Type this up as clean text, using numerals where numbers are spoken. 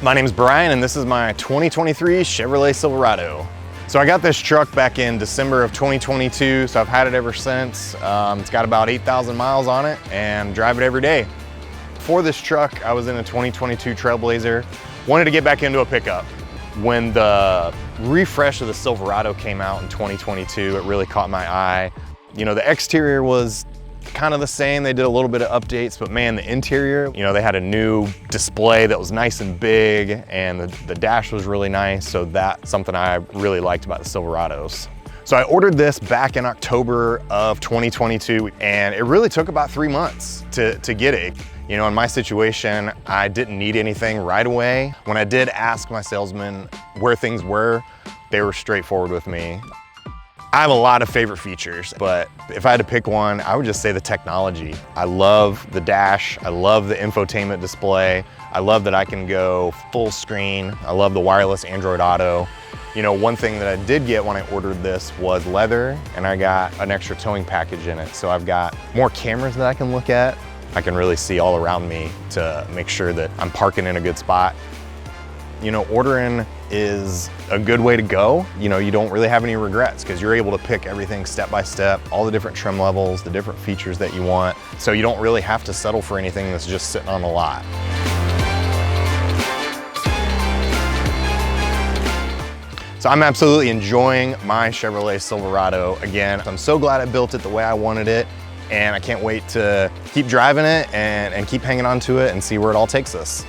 My name's Brian and this is my 2023 Chevrolet Silverado. So I got this truck back in December of 2022, so I've had it ever since. It's got about 8,000 miles on it and drive it every day. For this truck, I was in a 2022 Trailblazer. Wanted to get back into a pickup. When the refresh of the Silverado came out in 2022, it really caught my eye. You know, the exterior was kind of the same. They did a little bit of updates, but man, the interior, you know, they had a new display that was nice and big, and the dash was really nice. So that's something I really liked about the Silverados. So I ordered this back in October of 2022, and it really took about 3 months to get it. You know, in my situation, I didn't need anything right away. When I did ask my salesman where things were, they were straightforward with me. I have a lot of favorite features, but if I had to pick one, I would just say the technology. I love the dash. I love the infotainment display. I love that I can go full screen. I love the wireless Android Auto. You know, one thing that I did get when I ordered this was leather, and I got an extra towing package in it. So I've got more cameras that I can look at. I can really see all around me to make sure that I'm parking in a good spot. You know, ordering is a good way to go. You know, you don't really have any regrets because you're able to pick everything step by step, all the different trim levels, the different features that you want. So you don't really have to settle for anything that's just sitting on the lot. So I'm absolutely enjoying my Chevrolet Silverado. Again, I'm so glad I built it the way I wanted it, and I can't wait to keep driving it and keep hanging on to it and see where it all takes us.